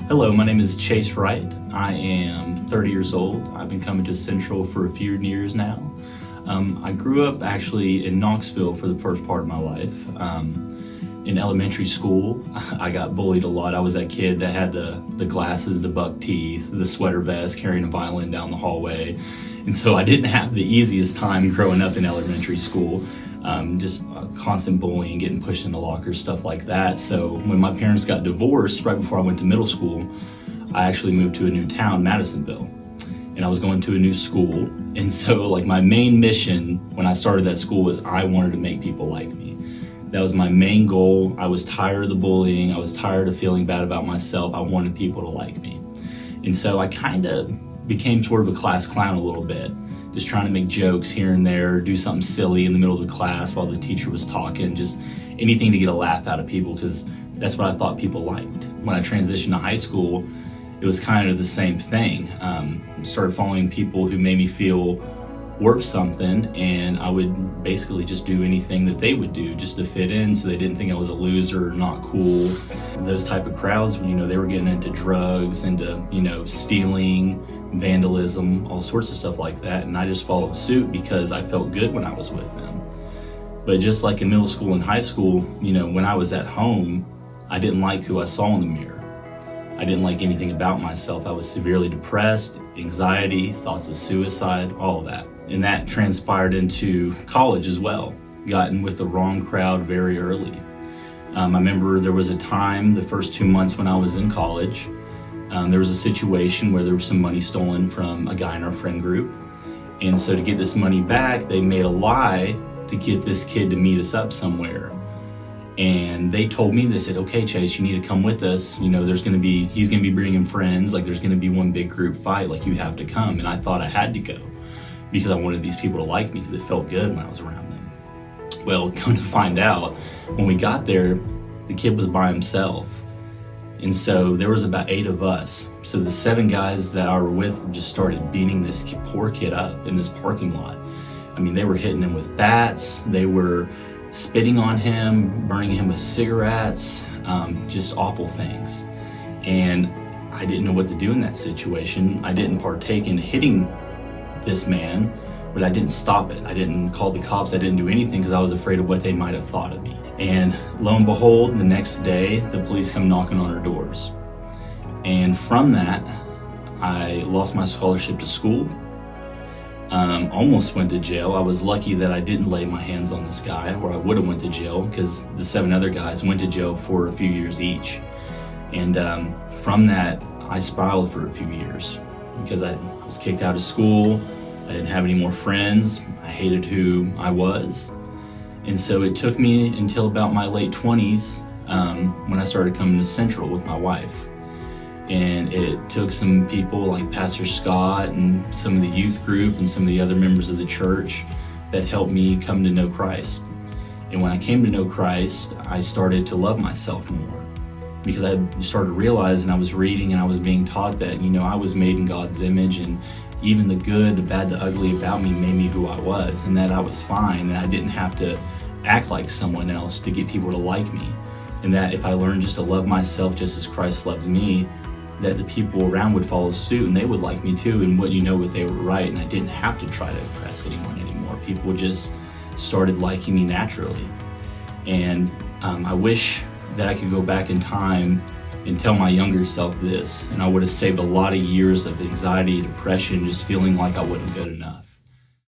Hello, my name is Chase Wright. I am 30 years old. I've been coming to Central for a few years now. I grew up actually in Knoxville for the first part of my life. In elementary school, I got bullied a lot. I was that kid that had the glasses, the buck teeth, the sweater vest, carrying a violin down the hallway. And so I didn't have the easiest time growing up in elementary school. Just constant bullying, getting pushed into lockers, stuff like that. So when my parents got divorced right before I went to middle school, I actually moved to a new town, Madisonville, and I was going to a new school. And so like my main mission when I started that school was I wanted to make people like me. That was my main goal. I was tired of the bullying. I was tired of feeling bad about myself. I wanted people to like me. And so I kind of became sort of a class clown a little bit, just trying to make jokes here and there, do something silly in the middle of the class while the teacher was talking, just anything to get a laugh out of people, because that's what I thought people liked. When I transitioned to high school, it was kind of the same thing. Started following people who made me feel worth something, and I would basically just do anything that they would do just to fit in, so they didn't think I was a loser, not cool. Those type of crowds, they were getting into drugs, into, stealing, vandalism, all sorts of stuff like that, and I just followed suit because I felt good when I was with them. But just like in middle school and high school, when I was at home, I didn't like who I saw in the mirror. I didn't like anything about myself. I was severely depressed, anxiety, thoughts of suicide, all of that. And that transpired into college as well. Got in with the wrong crowd very early. I remember there was a time, the first 2 months when I was in college, there was a situation where there was some money stolen from a guy in our friend group. And so to get this money back, they made a lie to get this kid to meet us up somewhere. And they told me, they said, okay, Chase, you need to come with us. He's gonna be bringing friends. Like there's gonna be one big group fight, like you have to come. And I thought I had to go because I wanted these people to like me because it felt good when I was around them. Well, come to find out, when we got there, the kid was by himself. And so there was about 8 of us. So the 7 guys that I were with just started beating this poor kid up in this parking lot. They were hitting him with bats. They were spitting on him, burning him with cigarettes, just awful things. And I didn't know what to do in that situation. I didn't partake in hitting this man, but I didn't stop it. I didn't call the cops. I didn't do anything because I was afraid of what they might have thought of me. And lo and behold, the next day, the police come knocking on our doors. And from that, I lost my scholarship to school. Almost went to jail. I was lucky that I didn't lay my hands on this guy, or I would have went to jail, because the 7 other guys went to jail for a few years each. And from that, I spiraled for a few years because I was kicked out of school. I didn't have any more friends. I hated who I was. And so it took me until about my late 20s when I started coming to Central with my wife. And it took some people like Pastor Scott and some of the youth group and some of the other members of the church that helped me come to know Christ. And when I came to know Christ, I started to love myself more, because I started realizing, I was reading and I was being taught that, I was made in God's image, and even the good, the bad, the ugly about me made me who I was, and that I was fine, and I didn't have to act like someone else to get people to like me. And that if I learned just to love myself just as Christ loves me, that the people around would follow suit and they would like me too, and what they were right, and I didn't have to try to impress anyone anymore. People just started liking me naturally. And I wish that I could go back in time and tell my younger self this, and I would have saved a lot of years of anxiety, depression, just feeling like I wasn't good enough.